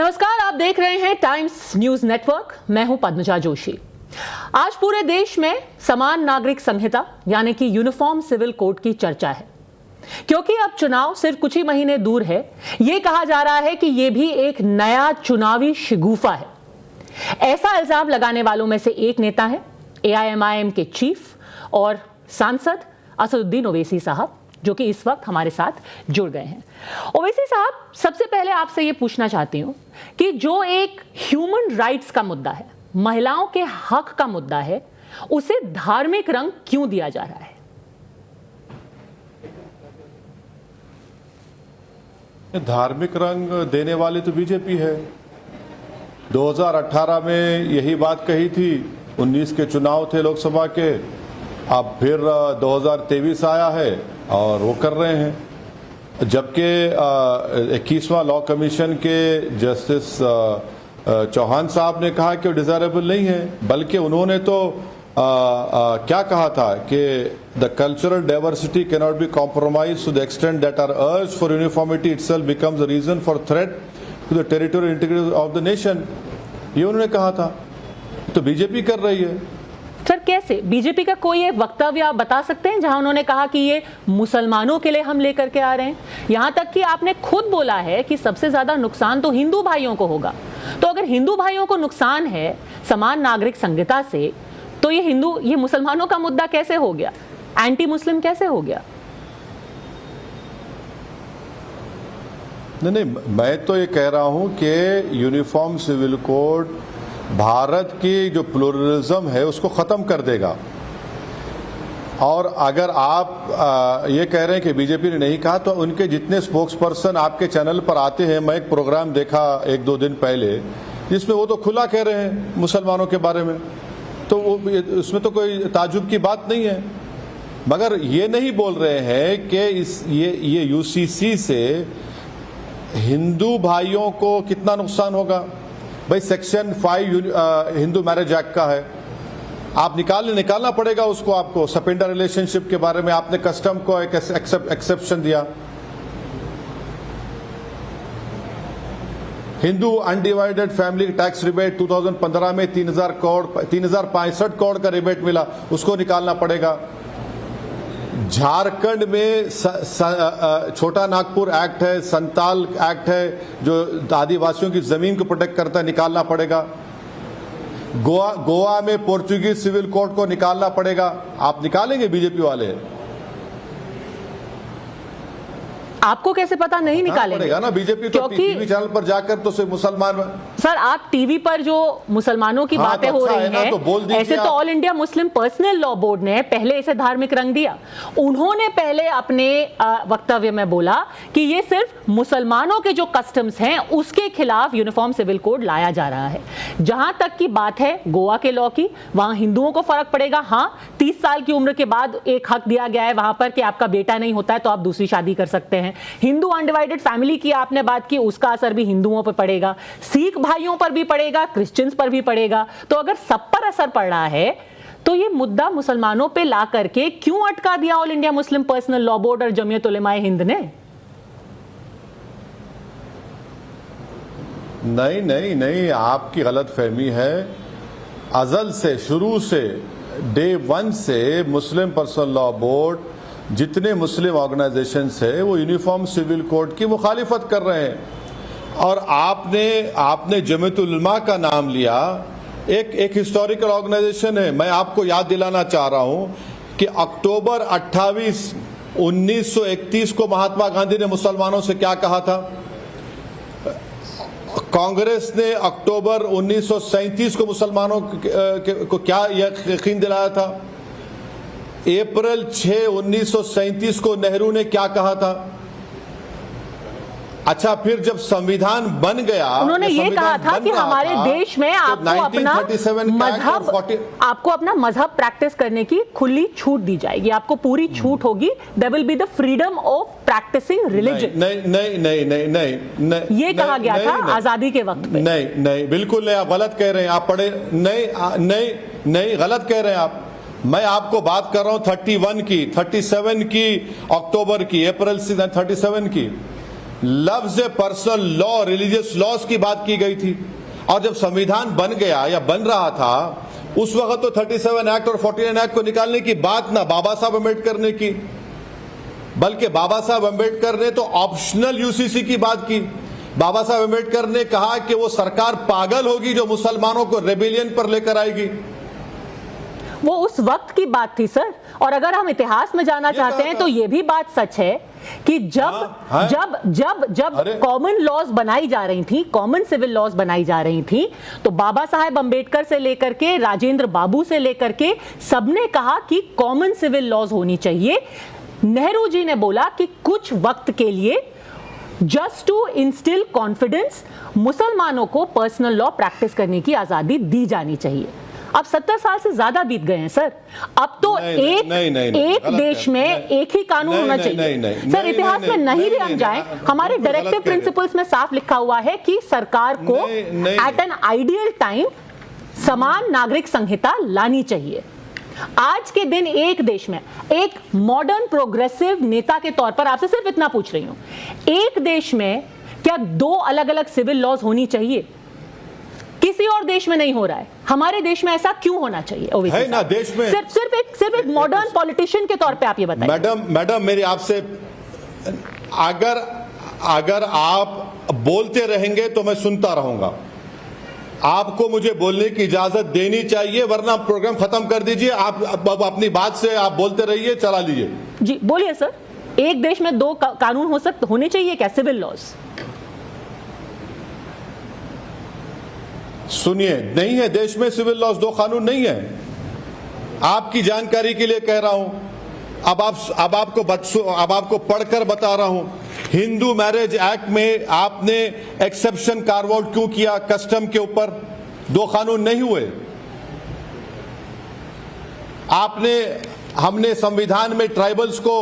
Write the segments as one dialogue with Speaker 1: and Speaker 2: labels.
Speaker 1: नमस्कार, आप देख रहे हैं टाइम्स न्यूज नेटवर्क। मैं हूं पद्मजा जोशी। आज पूरे देश में समान नागरिक संहिता यानी कि यूनिफॉर्म सिविल कोड की चर्चा है, क्योंकि अब चुनाव सिर्फ कुछ ही महीने दूर है। यह कहा जा रहा है कि यह भी एक नया चुनावी शिगुफा है। ऐसा इल्जाम लगाने वालों में से एक नेता है एआईएमआईएम के चीफ और सांसद असदुद्दीन ओवैसी साहब, जो कि इस वक्त हमारे साथ जुड़ गए हैं। ओवैसी साहब, सबसे पहले आपसे ये पूछना चाहती हूं कि जो एक ह्यूमन राइट्स का मुद्दा है, महिलाओं के हक का मुद्दा है, उसे धार्मिक रंग क्यों दिया जा रहा है?
Speaker 2: धार्मिक रंग देने वाली तो बीजेपी है। 2018 में यही बात कही थी, 19 के चुनाव थे लोकसभा के, अब फिर 2023 आया है और वो कर रहे हैं। जबकि 21वां लॉ कमीशन के जस्टिस चौहान साहब ने कहा कि वो डिजायरेबल नहीं है, बल्कि उन्होंने तो क्या कहा था कि the cultural diversity can not be compromise to the extent that are urge for uniformity itself becomes a reason for threat to the territorial integrity of the nation. ये उन्होंने कहा था। तो बीजेपी कर रही है।
Speaker 1: सर, कैसे? बीजेपी का कोई एक वक्तव्य आप बता सकते हैं जहां उन्होंने कहा कि ये मुसलमानों के लिए हम लेकर के आ रहे हैं? यहां तक कि आपने खुद बोला है कि सबसे ज्यादा नुकसान तो हिंदू भाइयों को होगा। तो अगर हिंदू भाइयों को नुकसान है समान नागरिक संहिता से, तो ये मुसलमानों का मुद्दा कैसे हो गया? एंटी मुस्लिम कैसे हो गया?
Speaker 2: नहीं, मैं तो ये कह रहा हूं कि यूनिफॉर्म सिविल कोड भारत की जो प्लुरलिज्म है उसको ख़त्म कर देगा। और अगर आप ये कह रहे हैं कि बीजेपी ने नहीं कहा, तो उनके जितने स्पोक्स पर्सन आपके चैनल पर आते हैं, मैं एक प्रोग्राम देखा 1-2 दिन पहले जिसमें वो तो खुला कह रहे हैं मुसलमानों के बारे में, तो उसमें तो कोई ताजुब की बात नहीं है। मगर ये नहीं बोल रहे हैं कि ये यूसीसी से हिंदू भाइयों को कितना नुकसान होगा। भाई सेक्शन 5 हिंदू मैरिज एक्ट का है, आप निकालना पड़ेगा उसको। आपको सपेंडा रिलेशनशिप के बारे में आपने कस्टम को एक एक्सेप्शन दिया। Hindu undivided family tax rebate 2015 में 3065 करोड़ का रिबेट मिला, उसको निकालना पड़ेगा। झारखंड में छोटा नागपुर एक्ट है, संताल एक्ट है जो आदिवासियों की जमीन को प्रोटेक्ट करता है, निकालना पड़ेगा। गोवा में पोर्चुगीज सिविल कोड को निकालना पड़ेगा। आप निकालेंगे बीजेपी वाले?
Speaker 1: आपको कैसे पता नहीं निकालेंगे?
Speaker 2: पड़ेगा ना, बीजेपी तो टीवी चैनल पर जाकर तो सिर्फ मुसलमान।
Speaker 1: सर, आप टीवी पर जो मुसलमानों की बातें हो रही हैं, तो ऐसे तो all India Muslim personal law board ने पहले इसे धार्मिक रंग दिया। उन्होंने पहले अपने वक्तव्य में बोला कि ये सिर्फ मुसलमानों के जो कस्टम्स हैं उसके खिलाफ यूनिफॉर्म सिविल कोड लाया जा रहा है। जहां तक की बात है गोवा के लॉ की, वहां हिंदुओं को फर्क पड़ेगा। हाँ, 30 साल की उम्र के बाद एक हक दिया गया है वहां पर कि आपका बेटा नहीं होता है तो आप दूसरी शादी कर सकते हैं। हिंदू अनडिवाइडेड फैमिली की आपने बात की, उसका असर भी हिंदुओं पर पड़ेगा, सिख भाइयों पर भी पड़ेगा, क्रिश्चियंस पर भी पड़ेगा। तो अगर सब पर असर पड़ रहा है तो ये मुद्दा मुसलमानों पे ला करके क्यों अटका दिया all India Muslim personal law board और जमीयत उलेमाए हिंद ने?
Speaker 2: नहीं, आपकी गलतफहमी है। अजल से, शुरू से, डे 1 से मुस्लिम पर्सनल लॉ बोर्ड, जितने मुस्लिम ऑर्गेनाइजेशंस है वो यूनिफॉर्म सिविल कोड की मुखालिफत कर रहे हैं। और आपने जमीयत उलमा का नाम लिया, एक हिस्टोरिकल ऑर्गेनाइजेशन है। मैं आपको याद दिलाना चाह रहा हूं कि अक्टूबर 28, 1931 को महात्मा गांधी ने मुसलमानों से क्या कहा था? कांग्रेस ने अक्टूबर 1937 को मुसलमानों को क्या यकीन दिलाया था? अप्रैल 6, 1937 को नेहरू ने क्या कहा था? अच्छा, फिर जब संविधान बन गया,
Speaker 1: उन्होंने ये कहा था कि हमारे देश में आपको अपना मजहब प्रैक्टिस करने की खुली छूट दी जाएगी, आपको पूरी छूट होगी। There will be the freedom of practicing religion.
Speaker 2: नहीं,
Speaker 1: ये कहा गया था आजादी के वक्त पे।
Speaker 2: नहीं, बिल्कुल नहीं, आप गलत कह रहे हैं। आप पढ़े नहीं, गलत कह रहे हैं आप। मैं आपको बात कर रहा हूं 31 की, 37 की, अक्टूबर की, अप्रैल 37 की। लफ्ज पर्सनल लॉ, रिलीजियस लॉज की बात की गई थी। और जब संविधान बन गया या बन रहा था उस वक्त तो 37 एक्ट और 49 एक्ट को निकालने की बात ना बाबा साहब अम्बेडकर ने की, बल्कि बाबा साहब अम्बेडकर ने तो ऑप्शनल यूसीसी की बात की। बाबा साहब अम्बेडकर ने कहा कि वो सरकार पागल होगी जो मुसलमानों को रेबेलियन पर लेकर आएगी।
Speaker 1: वो उस वक्त की बात थी सर। और अगर हम इतिहास में जाना चाहते हैं तो ये भी बात सच है कि जब कॉमन लॉज बनाई जा रही थी, कॉमन सिविल लॉज बनाई जा रही थी, तो बाबा साहेब अंबेडकर से लेकर के राजेंद्र बाबू से लेकर के सबने कहा कि कॉमन सिविल लॉज होनी चाहिए। नेहरू जी ने बोला कि कुछ वक्त के लिए जस्ट टू इंस्टिल कॉन्फिडेंस मुसलमानों को पर्सनल लॉ प्रैक्टिस करने की आजादी दी जानी चाहिए। अब 70 साल से ज्यादा बीत गए हैं सर। अब तो एक देश में एक ही कानून होना चाहिए सर। इतिहास में नहीं भी हम जाएं, हमारे डायरेक्टिव प्रिंसिपल्स में साफ लिखा हुआ है कि सरकार को एट एन आइडियल टाइम समान नागरिक संहिता लानी चाहिए। आज के दिन एक देश में एक मॉडर्न प्रोग्रेसिव नेता के तौर पर आपसे सिर्फ इतना पूछ रही हूं, एक देश में क्या 2 अलग अलग सिविल लॉज होनी चाहिए? किसी और देश में नहीं हो रहा है, हमारे देश में ऐसा क्यों होना चाहिए?
Speaker 2: है ना देश में
Speaker 1: सिर्फ एक मॉडर्न पॉलिटिशियन के तौर पे आप ये बताइए।
Speaker 2: मैडम मेरी आपसे, अगर आप बोलते रहेंगे तो मैं सुनता रहूंगा। आपको मुझे बोलने की इजाजत देनी चाहिए, वरना प्रोग्राम खत्म कर दीजिए। आप अपनी बात से आप बोलते रहिए, चला लीजिए।
Speaker 1: जी बोलिए सर। एक देश में 2 कानून होने चाहिए क्या, सिविल लॉज?
Speaker 2: सुनिए, नहीं है देश में सिविल लॉज, 2 कानून नहीं है। आपकी जानकारी के लिए कह रहा हूं, अब आपको पढ़कर बता रहा हूं। हिंदू मैरिज एक्ट में आपने एक्सेप्शन कार्व आउट क्यों किया? कस्टम के ऊपर 2 कानून नहीं हुए। हमने संविधान में ट्राइबल्स को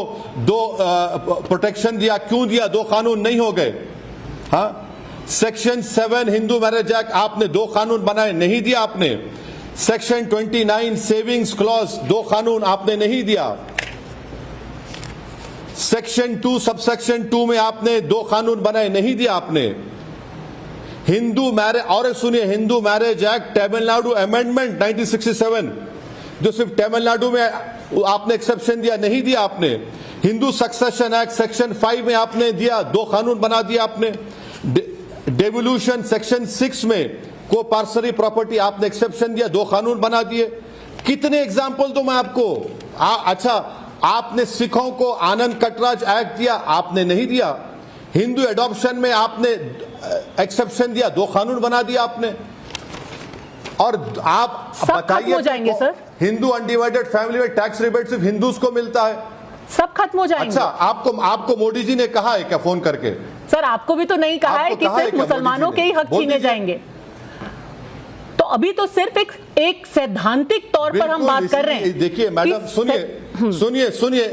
Speaker 2: 2 प्रोटेक्शन दिया, क्यों दिया? 2 कानून नहीं हो गए। हाँ, सेक्शन 7 हिंदू मैरिज एक्ट आपने 2 कानून बनाए, नहीं दिया आपने। सेक्शन 29 सेविंग्स क्लॉज 2 कानून आपने नहीं दिया। सेक्शन 2 सबसेक्शन 2 में आपने 2 कानून बनाए, नहीं दिया आपने। हिंदू मैरिज, और सुनिए, Hindu marriage act Tamil Nadu amendment 1967 जो सिर्फ तमिलनाडु में आपने एक्सेप्शन दिया, नहीं दिया आपने। हिंदू सक्सेशन एक्ट सेक्शन 5 में आपने दिया, 2 कानून बना दिया आपने। डेवोल्यूशन सेक्शन 6 में को पार्सरी प्रॉपर्टी आपने एक्सेप्शन दिया, 2 कानून बना दिए। कितने एग्जाम्पल दूं मैं आपको? अच्छा, आपने सिखों को आनंद कटराज एक्ट दिया, आपने नहीं दिया। हिंदू एडॉप्शन में आपने एक्सेप्शन दिया, 2 कानून बना दिया आपने। और आप बताइए
Speaker 1: जाएंगे सर,
Speaker 2: हिंदू अनडिवाइडेड फैमिली में टैक्स रिबेट सिर्फ हिंदूज को मिलता है, सब
Speaker 1: खत्म हो जाएंगे।
Speaker 2: अच्छा, आपको मोदी जी ने कहा है क्या फोन करके?
Speaker 1: सर आपको भी तो नहीं कहा है कि सिर्फ मुसलमानों के ही हक छीने जाएंगे। तो अभी तो सिर्फ एक सैद्धांतिक तौर पर हम बात कर रहे हैं।
Speaker 2: देखिए मैडम, सुनिए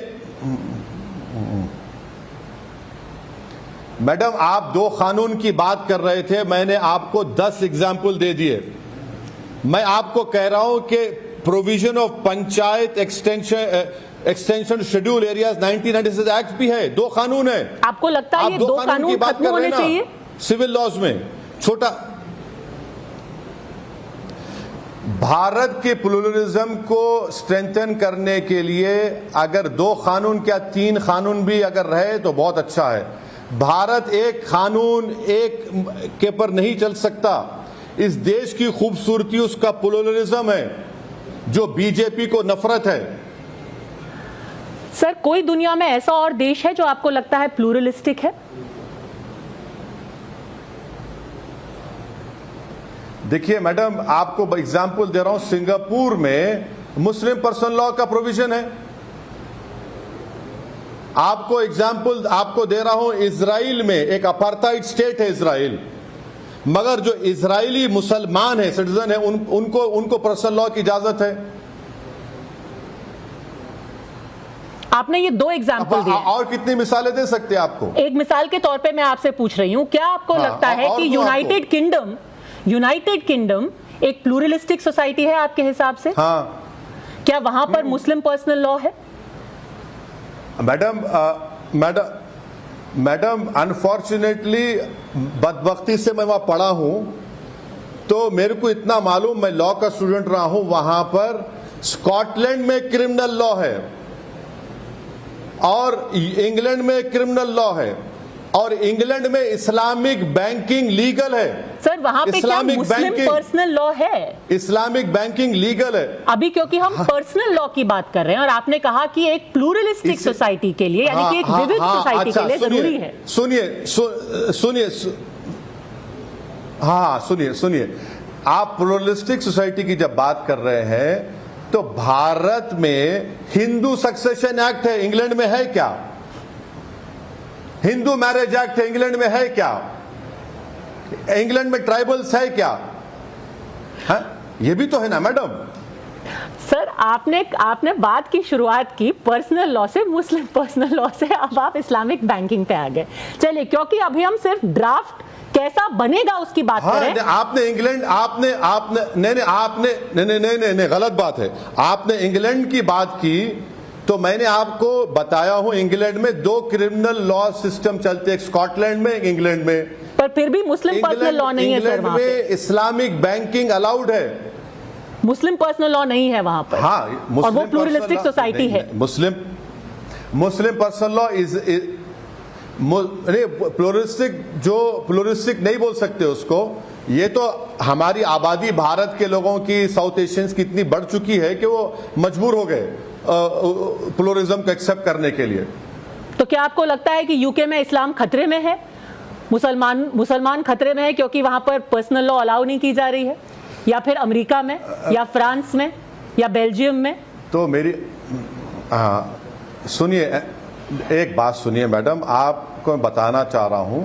Speaker 2: मैडम, आप 2 कानून की बात कर रहे थे, मैंने आपको 10 एग्जाम्पल दे दिए। मैं आपको कह रहा हूं कि provision of panchayat extension schedule areas 1996 act भी है, 2 कानून है।
Speaker 1: आपको लगता है ये 2 कानून की बात होने चाहिए
Speaker 2: सिविल लॉज में? छोटा भारत के प्लूरलिज्म को स्ट्रेंथन करने के लिए अगर 2 कानून क्या 3 कानून भी अगर रहे तो बहुत अच्छा है। भारत एक कानून एक के पर नहीं चल सकता। इस देश की खूबसूरती उसका प्लूरलिज्म है, जो बीजेपी को नफरत है।
Speaker 1: सर कोई दुनिया में ऐसा और देश है जो आपको लगता है प्लूरलिस्टिक है?
Speaker 2: देखिए मैडम, आपको एग्जाम्पल दे रहा हूं, सिंगापुर में मुस्लिम पर्सनल लॉ का प्रोविजन है। आपको एग्जाम्पल आपको दे रहा हूं, इजराइल में एक अपार्थाइड स्टेट है इजराइल, मगर जो इजरायली मुसलमान है, सिटीजन है, उनको पर्सनल लॉ की इजाजत है।
Speaker 1: आपने ये 2 एग्जाम्पल दिए,
Speaker 2: और कितनी मिसालें दे सकते हैं आपको?
Speaker 1: एक मिसाल के तौर पे मैं आपसे पूछ रही हूं, क्या आपको लगता है कि यूनाइटेड किंगडम एक प्लूरलिस्टिक सोसाइटी है आपके हिसाब से?
Speaker 2: हाँ।
Speaker 1: क्या वहां पर मुस्लिम पर्सनल लॉ है?
Speaker 2: मैडम अनफॉर्चुनेटली बदबख्ती से मैं वहां पढ़ा हूं, तो मेरे को इतना मालूम, मैं लॉ का स्टूडेंट रहा हूं, वहां पर स्कॉटलैंड में क्रिमिनल लॉ है और इंग्लैंड में क्रिमिनल लॉ है और इंग्लैंड में इस्लामिक बैंकिंग लीगल है।
Speaker 1: सर वहां पे क्या मुस्लिम पर्सनल लॉ है?
Speaker 2: इस्लामिक बैंकिंग लीगल है
Speaker 1: अभी, क्योंकि हम पर्सनल लॉ की बात कर रहे हैं और आपने कहा कि एक प्लूरलिस्टिक सोसाइटी के लिए, यानी कि एक विविध सोसाइटी के लिए जरूरी है।
Speaker 2: सुनिए, आप प्लूरलिस्टिक सोसाइटी की जब बात कर रहे हैं तो भारत में हिंदू सक्सेशन एक्ट है, इंग्लैंड में है क्या? हिंदू मैरिज एक्ट है, इंग्लैंड में है क्या? इंग्लैंड में ट्राइबल्स है क्या? है? ये भी तो है ना मैडम।
Speaker 1: सर आपने बात की शुरुआत की पर्सनल लॉ से, मुस्लिम पर्सनल लॉ से, अब आप इस्लामिक बैंकिंग पे आ गए। चलिए, क्योंकि अभी हम सिर्फ ड्राफ्ट कैसा बनेगा उसकी बात करें।
Speaker 2: आपने इंग्लैंड, नहीं, गलत बात है। आपने इंग्लैंड की बात की तो मैंने आपको बताया हूं इंग्लैंड में 2 क्रिमिनल लॉ सिस्टम चलते हैं, एक स्कॉटलैंड में, एक इंग्लैंड में।
Speaker 1: पर फिर भी मुस्लिम पर्सनल लॉ नहीं है सर वहां पे।
Speaker 2: इंग्लैंड में इस्लामिक बैंकिंग अलाउड है,
Speaker 1: मुस्लिम पर्सनल लॉ नहीं है वहां पर।
Speaker 2: हाँ,
Speaker 1: और वो प्लूरलिस्टिक सोसाइटी है।
Speaker 2: मुस्लिम पर्सनल लॉ इज प्लूरिस्टिक नहीं बोल सकते उसको। ये तो हमारी आबादी भारत के लोगों की, साउथ एशियंस की इतनी बढ़ चुकी है कि वो मजबूर हो गए प्लूरिज्म को एक्सेप्ट करने के लिए।
Speaker 1: तो क्या आपको लगता है कि यूके में इस्लाम खतरे में है, मुसलमान खतरे में है क्योंकि वहां पर पर्सनल लॉ अलाउ नहीं की जा रही है, या फिर अमेरिका में, या फ्रांस में, या बेल्जियम में? तो
Speaker 2: मेरी सुनिए, एक बात सुनिए मैडम, आपको मैं बताना चाह रहा हूं,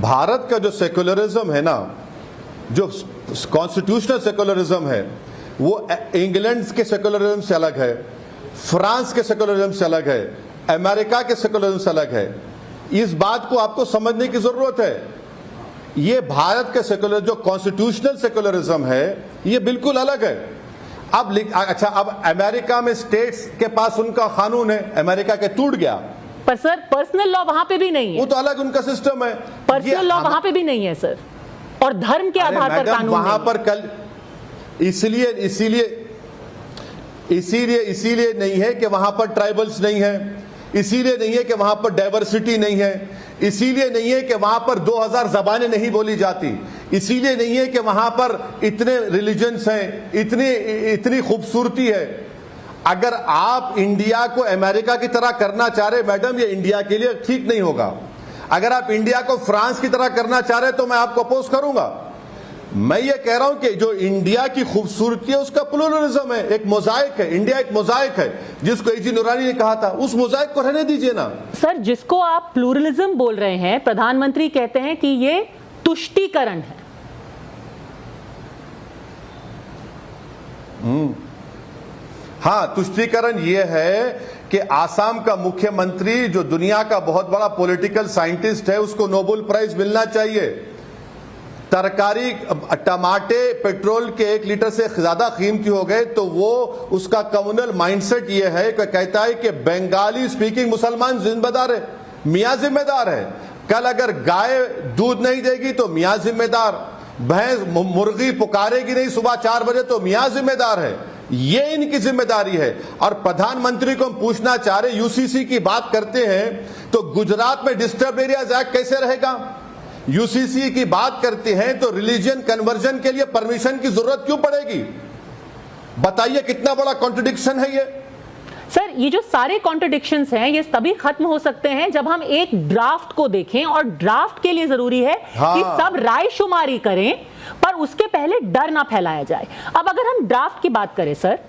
Speaker 2: भारत का जो सेकुलरिज्म है ना, जो कॉन्स्टिट्यूशनल सेकुलरिज्म है, वो इंग्लैंड के सेकुलरिज्म से अलग है, फ्रांस के सेकुलरिज्म से अलग है, अमेरिका के सेकुलरिज्म से अलग है। इस बात को आपको समझने की जरूरत है। ये भारत के सेकुलर, जो कॉन्स्टिट्यूशनल सेकुलरिज्म है, ये बिल्कुल अलग है। अब अमेरिका में स्टेट्स के पास उनका कानून है, अमेरिका के टूट गया,
Speaker 1: पर सर पर्सनल लॉ वहां पे भी नहीं है।
Speaker 2: वो तो अलग उनका सिस्टम है।
Speaker 1: पर्सनल लॉ वहां पे भी नहीं है सर, और धर्म के आधार पर कानून
Speaker 2: वहां पर कल इसीलिए नहीं है कि वहां पर ट्राइबल्स नहीं है, इसीलिए नहीं है कि वहां पर डाइवर्सिटी नहीं है, इसीलिए नहीं है कि वहां पर 2000 जबानें नहीं बोली जाती, इसीलिए नहीं है कि वहां पर इतने रिलीजन्स हैं, इतनी खूबसूरती है। अगर आप इंडिया को अमेरिका की तरह करना चाह रहे मैडम, ये इंडिया के लिए ठीक नहीं होगा। अगर आप इंडिया को फ्रांस की तरह करना चाह रहे तो मैं आपको अपोज करूंगा। मैं ये कह रहा हूं कि जो इंडिया की खूबसूरती है उसका प्लूरलिज्म है, एक मोजाइक है। इंडिया एक मोजाइक है, जिसको एजी नूरानी ने कहा था, उस मोजाइक को रहने दीजिए ना।
Speaker 1: सर, जिसको आप प्लूरलिज्म बोल रहे हैं, प्रधानमंत्री कहते हैं कि ये तुष्टीकरण है।
Speaker 2: हाँ, तुष्टीकरण ये है कि आसाम का मुख्यमंत्री, जो दुनिया का बहुत बड़ा पॉलिटिकल साइंटिस्ट है, उसको नोबेल प्राइज मिलना चाहिए। तरकारी, टमाटे पेट्रोल के 1 लीटर से ज्यादा कीमती हो गए तो वो, उसका कम्युनल माइंडसेट ये है कि कहता है कि बंगाली स्पीकिंग मुसलमान जिम्मेदार है, मियाँ जिम्मेदार है। कल अगर गाय दूध नहीं देगी तो मियाँ जिम्मेदार, भैंस मुर्गी पुकारेगी नहीं सुबह 4 बजे तो मियाँ जिम्मेदार है। ये इनकी जिम्मेदारी है। और प्रधानमंत्री को हम पूछना चाह रहे, यूसीसी की बात करते हैं तो गुजरात में डिस्टर्ब एरियाज एक्ट कैसे रहेगा? यूसीसी की बात करते हैं तो रिलीजियन कन्वर्जन के लिए परमिशन की जरूरत क्यों पड़ेगी? बताइए, कितना बड़ा कॉन्ट्रडिक्शन है ये।
Speaker 1: सर, ये जो सारे कॉन्ट्रडिक्शंस हैं, ये तभी खत्म हो सकते हैं जब हम एक ड्राफ्ट को देखें, और ड्राफ्ट के लिए जरूरी है कि सब राय शुमारी करें, पर उसके पहले डर ना फैलाया जाए। अब अगर हम ड्राफ्ट की बात करें सर,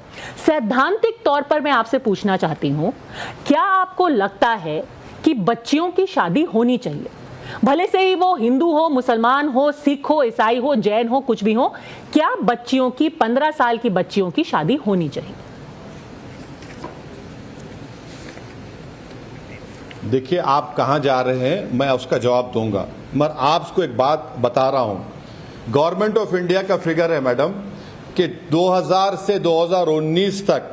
Speaker 1: सैद्धांतिक तौर पर मैं आपसे पूछना चाहती हूं, क्या आपको लगता है कि बच्चियों की शादी होनी चाहिए? भले से ही वो हिंदू हो, मुसलमान हो, सिख हो, ईसाई हो, जैन हो, कुछ भी हो, क्या बच्चियों की, 15 साल की बच्चियों की शादी होनी चाहिए?
Speaker 2: देखिए, आप कहां जा रहे हैं मैं उसका जवाब दूंगा, मगर आपको एक बात बता रहा हूं। गवर्नमेंट ऑफ इंडिया का फिगर है मैडम कि 2000 से 2019 तक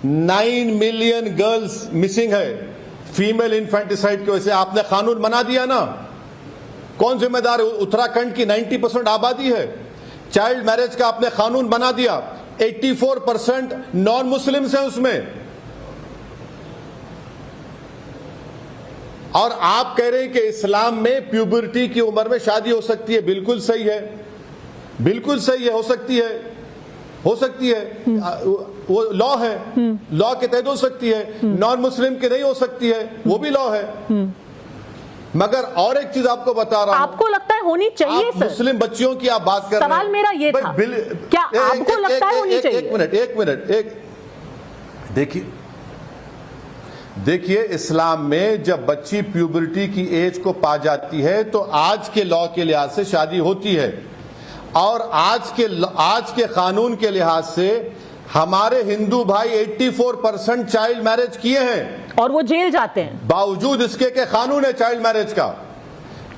Speaker 2: 9 मिलियन गर्ल्स मिसिंग है, फीमेल इन्फेंटिसाइड की वजह से आपने कानून बना दिया ना। कौन जिम्मेदार है? उत्तराखंड की 90% आबादी है। चाइल्ड मैरिज का आपने कानून बना दिया, 84% नॉन मुस्लिम्स हैं उसमें। और आप कह रहे हैं कि इस्लाम में प्यूबर्टी की उम्र में शादी हो सकती है। बिल्कुल सही है, बिल्कुल सही है, हो सकती है, हो सकती है, वो लॉ है, लॉ के तहत हो सकती है। नॉन मुस्लिम की नहीं हो सकती है, वो भी लॉ है। मगर और एक चीज आपको बता रहा हूं,
Speaker 1: आपको लगता है होनी चाहिए सर?
Speaker 2: मुस्लिम बच्चियों की आप बात कर रहे हैं।
Speaker 1: सवाल मेरा ये था, क्या आपको लगता है होनी चाहिए?
Speaker 2: एक मिनट, देखिए इस्लाम में जब बच्ची प्यूबर्टी की एज को पा जाती है तो आज के लॉ के लिहाज से शादी होती है, और आज के कानून के लिहाज से हमारे हिंदू भाई 84% चाइल्ड मैरिज किए हैं,
Speaker 1: और वो जेल जाते हैं।
Speaker 2: बावजूद इसके के कानून है चाइल्ड मैरिज का,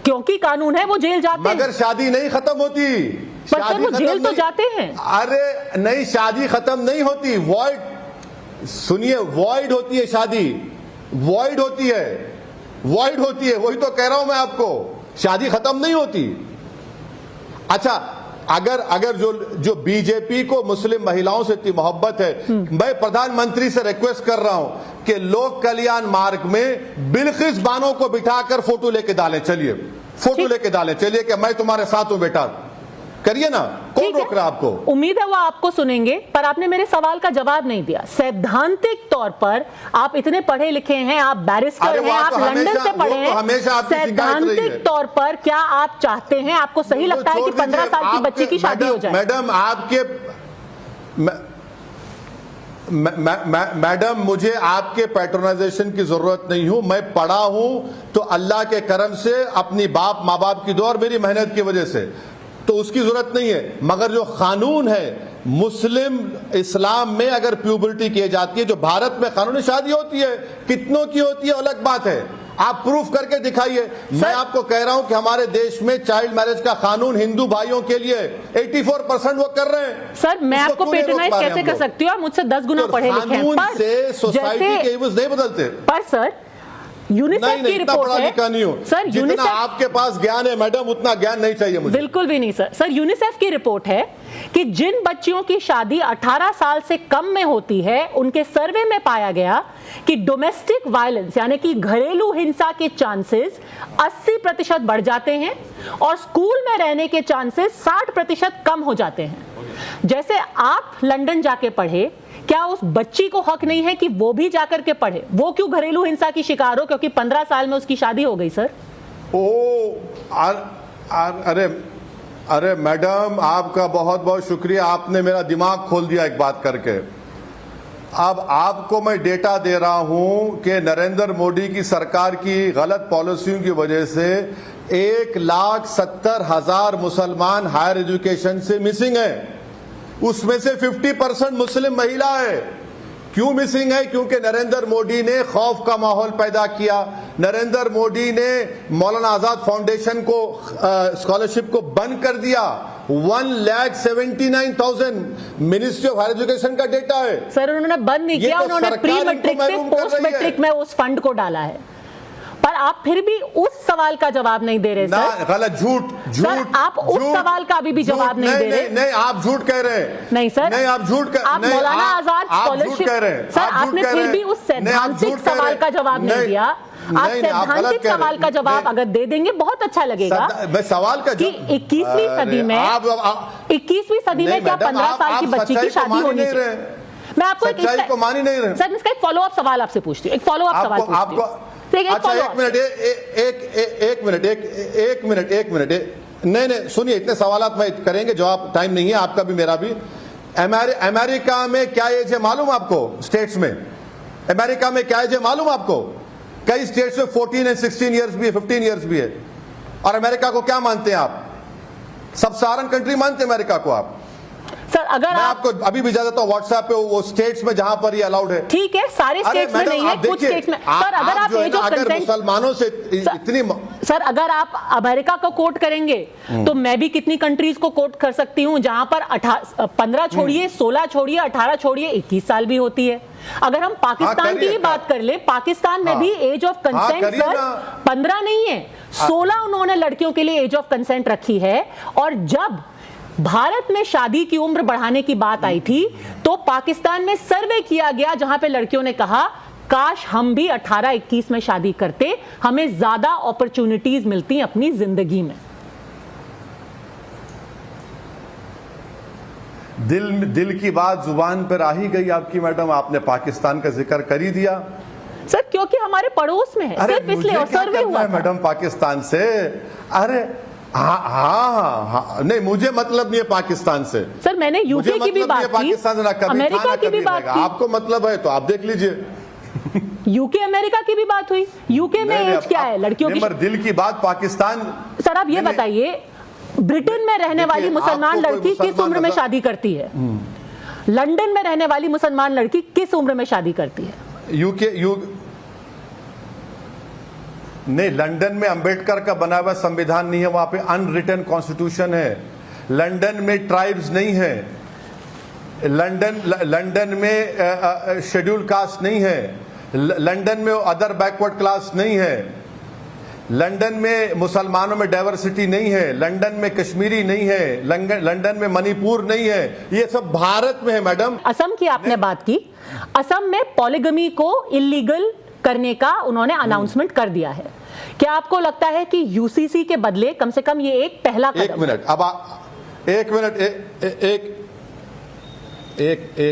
Speaker 1: क्योंकि कानून है वो जेल जाते हैं।
Speaker 2: मगर शादी नहीं खत्म होती।
Speaker 1: पर सर वो जेल तो जाते हैं।
Speaker 2: अरे नहीं, शादी खत्म नहीं होती, वॉइड, सुनिए, वॉइड होती है शादी, वॉइड होती है, वॉइड होती है। वही तो कह रहा हूं मैं आपको, शादी खत्म नहीं होती। अच्छा, अगर जो बीजेपी को मुस्लिम महिलाओं से इतनी मोहब्बत है, मैं प्रधानमंत्री से रिक्वेस्ट कर रहा हूं कि लोक कल्याण मार्ग में बिल्किस बानो को बिठाकर फोटो लेके डालें। चलिए फोटो लेके डालें, चलिए कि मैं तुम्हारे साथ हूं बेटा, करिए ना, कौन रोक रहा है आपको?
Speaker 1: उम्मीद है वो आपको सुनेंगे, पर आपने मेरे सवाल का जवाब नहीं दिया। सैद्धांतिक तौर पर आप इतने पढ़े लिखे हैं, आप बैरिस्टर हैं, आप लंदन से पढ़े हैं, सैद्धांतिक तौर पर क्या आप चाहते हैं, आपको सही लगता है कि 15 साल की बच्ची की शादी हो जाए?
Speaker 2: मैडम मुझे आपके पैट्रोनाइजेशन की जरूरत नहीं हूं, मैं पढ़ा हूं तो अल्लाह के करम से, अपनी माँ बाप की दुआ और मेरी मेहनत की वजह से, तो उसकी जरूरत नहीं है। मगर जो कानून है मुस्लिम इस्लाम में, अगर प्यूबर्टी की जाती है, जो भारत में कानूनी शादी होती है, कितनों की होती है अलग बात है, आप प्रूफ करके दिखाइए। मैं आपको कह रहा हूं कि हमारे देश में चाइल्ड मैरिज का कानून हिंदू भाइयों के लिए 84% वो कर रहे हैं।
Speaker 1: सर मैं आपको पेट्रोनाइज कैसे कर सकती हूँ? आप मुझसे 10 गुना पढ़े लिखे हैं,
Speaker 2: कानून से सोसाइटी के इमेज नहीं बदलते।
Speaker 1: पर सर यूनिसेफ की रिपोर्ट है,
Speaker 2: सर जितना आपके पास ज्ञान है मैडम, उतना ज्ञान नहीं चाहिए मुझे।
Speaker 1: बिल्कुल भी नहीं सर। सर यूनिसेफ की रिपोर्ट है कि जिन बच्चियों की शादी 18 साल से कम में होती है, उनके सर्वे में पाया गया कि डोमेस्टिक वायलेंस यानी कि घरेलू हिंसा के चांसेस 80% बढ़ जाते हैं, और स्कूल में रहने के चांसेस 60% कम हो जाते हैं। जैसे आप लंदन जाके पढ़े, क्या उस बच्ची को हक नहीं है कि वो भी जाकर के पढ़े? वो क्यों घरेलू हिंसा की शिकार हो क्योंकि 15 साल में उसकी शादी हो गई? सर
Speaker 2: अरे मैडम, आपका बहुत बहुत शुक्रिया, आपने मेरा दिमाग खोल दिया एक बात करके। अब आपको मैं डेटा दे रहा हूं कि नरेंद्र मोदी की सरकार की गलत पॉलिसियों की वजह से 1,70,000 मुसलमान हायर एजुकेशन से मिसिंग है। उसमें से 50% मुस्लिम महिला है। क्यों मिसिंग है? क्योंकि नरेंद्र मोदी ने खौफ का माहौल पैदा किया। नरेंद्र मोदी ने मौलाना आजाद फाउंडेशन को स्कॉलरशिप को बंद कर दिया। 1,79,000 मिनिस्ट्री ऑफ हायर एजुकेशन का डेटा है।
Speaker 1: सर उन्होंने बंद नहीं किया, उन्होंने प्री मैट्रिक से पोस्ट मैट्रिक में उस फंड को डाला है। पर आप फिर भी उस सवाल का जवाब नहीं दे रहे सर।
Speaker 2: गलत, झूठ
Speaker 1: सर, आप उस सवाल का अभी भी जवाब नहीं दे रहे।
Speaker 2: नहीं, आप झूठ कह रहे हैं।
Speaker 1: नहीं सर,
Speaker 2: नहीं आप झूठ कह,
Speaker 1: आप मौलाना आजाद स्कॉलरशिप कह रहे हैं सर। आपने फिर भी उस सैद्धांतिक सवाल का जवाब नहीं दिया। आप सैद्धांतिक सवाल का जवाब अगर दे देंगे बहुत अच्छा लगेगा।
Speaker 2: मैं सवाल का
Speaker 1: कि 21वीं सदी में 21वीं सदी में क्या 15 साल की बच्ची की शादी होनी चाहिए? मैं आपको
Speaker 2: सच्चाई को मान ही नहीं रहे
Speaker 1: सर। इसका एक फॉलो अप सवाल आपसे पूछती हूँ, एक फॉलो अप सवाल पूछती हूँ।
Speaker 2: अच्छा एक मिनट नहीं सुनिए, इतने सवालात मैं करेंगे, जवाब टाइम नहीं है आपका भी मेरा भी। अमेरिका में क्या एज है मालूम आपको? स्टेट्स में अमेरिका में क्या एज है मालूम आपको? कई स्टेट्स में 14 and 16 ईयर्स भी है, 15 ईयर्स भी है। और अमेरिका को क्या मानते हैं आप? सब सारण कंट्री मानते हैं अमेरिका को आप?
Speaker 1: सर अगर
Speaker 2: मैं आपको अभी भी जाता हूँ व्हाट्सएप पे वो स्टेट्स में जहां पर ये अलाउड है।
Speaker 1: ठीक है, सारे स्टेट्स में नहीं है, कुछ स्टेट्स में। सर अगर आप एज ऑफ कंसेंट,
Speaker 2: मुसलमानों से इतनी
Speaker 1: सर अगर आप अमेरिका को कोट करेंगे तो मैं भी कितनी कंट्रीज को कोट कर सकती हूं जहां पर 15 छोड़िए, 16 छोड़िए, 18 छोड़िए, 21 साल भी होती है। अगर हम पाकिस्तान की ही बात कर ले, पाकिस्तान में भी एज ऑफ कंसेंट सर 15 नहीं है, 16 उन्होंने लड़कियों के लिए एज ऑफ कंसेंट रखी है। और जब भारत में शादी की उम्र बढ़ाने की बात आई थी तो पाकिस्तान में सर्वे किया गया जहां पे लड़कियों ने कहा काश हम भी 18-21 में शादी करते, हमें ज्यादा अपॉर्चुनिटीज मिलती अपनी जिंदगी में।
Speaker 2: दिल की बात जुबान पर आ ही गई आपकी मैडम, आपने पाकिस्तान का जिक्र कर ही दिया।
Speaker 1: सर क्योंकि हमारे पड़ोस में है, सिर्फ इसलिए। और सर्वे हुआ था
Speaker 2: मैडम पाकिस्तान से, अरे हाँ, नहीं मुझे मतलब नहीं है पाकिस्तान से।
Speaker 1: सर मैंने यूके की भी बात की,
Speaker 2: पाकिस्तान से ना कभी
Speaker 1: अमेरिका की भी बात की।
Speaker 2: आपको मतलब है तो आप देख लीजिए।
Speaker 1: यूके अमेरिका की भी बात हुई। यूके में एज क्या है लड़कियों की?
Speaker 2: दिल की बात पाकिस्तान।
Speaker 1: सर आप ये बताइए, ब्रिटेन में रहने वाली मुसलमान लड़की किस उम्र में शादी करती है? लंदन में रहने वाली मुसलमान लड़की किस उम्र में शादी करती है?
Speaker 2: नहीं, लंदन में अंबेडकर का बना हुआ संविधान नहीं है, वहां पे अनरिटन कॉन्स्टिट्यूशन है। लंदन में ट्राइब्स नहीं है, लंदन में शेड्यूल कास्ट नहीं है, लंदन में अदर बैकवर्ड क्लास नहीं है, लंदन में मुसलमानों में डाइवर्सिटी नहीं है, लंदन में कश्मीरी नहीं है, लंदन में मणिपुर नहीं है, ये सब भारत में है मैडम।
Speaker 1: असम की आपने बात की, असम में पॉलीगमी को इलीगल करने का उन्होंने अनाउंसमेंट कर दिया है। क्या आपको लगता है कि यूसीसी के बदले कम से कम ये एक पहला कदम?
Speaker 2: एक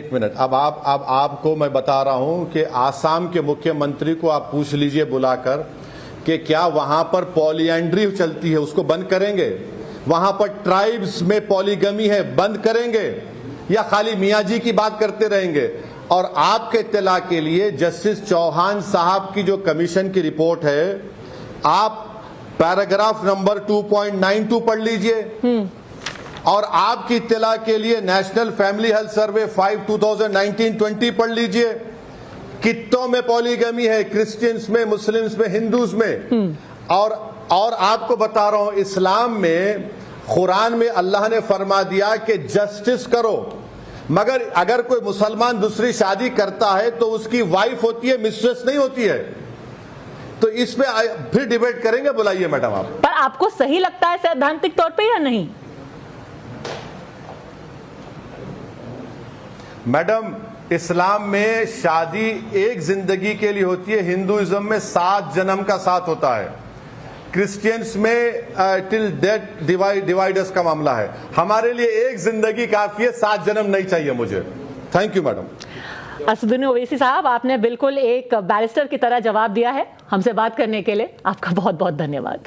Speaker 2: मिनट, अब आपको मैं बता रहा हूं कि आसाम के मुख्यमंत्री को आप पूछ लीजिए बुलाकर कि क्या वहां पर पॉलीएंड्री चलती है, उसको बंद करेंगे? वहां पर ट्राइब्स में पॉलीगमी है, बंद करेंगे या खाली मियाँ जी की बात करते रहेंगे? और आपके इत्तला के लिए जस्टिस चौहान साहब की जो कमीशन की रिपोर्ट है, आप पैराग्राफ नंबर 2.92 पढ़ लीजिए। और आपकी इत्तला के लिए नेशनल फैमिली हेल्थ सर्वे 5/2019-20 पढ़ लीजिए। कितनों में पॉलीगमी है, क्रिश्चियंस में, मुस्लिम्स में, हिंदूज में। और आपको बता रहा हूं, इस्लाम में, कुरान में अल्लाह ने फरमा दिया कि जस्टिस करो, मगर अगर कोई मुसलमान दूसरी शादी करता है तो उसकी वाइफ होती है, मिस्ट्रेस नहीं होती है। तो इसमें फिर डिबेट करेंगे, बुलाइए मैडम आप।
Speaker 1: पर आपको सही लगता है सैद्धांतिक तौर पे या नहीं?
Speaker 2: मैडम इस्लाम में शादी एक जिंदगी के लिए होती है, हिंदुइज्म में 7 जन्म का साथ होता है, क्रिश्चियंस में टिल डेथ डिवाइडर्स का मामला है। हमारे लिए एक जिंदगी काफी है, 7 जन्म नहीं चाहिए मुझे। Thank you madam.
Speaker 1: Asaduddin Owaisi साहब, आपने बिल्कुल एक बैरिस्टर की तरह जवाब दिया है। हमसे बात करने के लिए आपका बहुत बहुत धन्यवाद।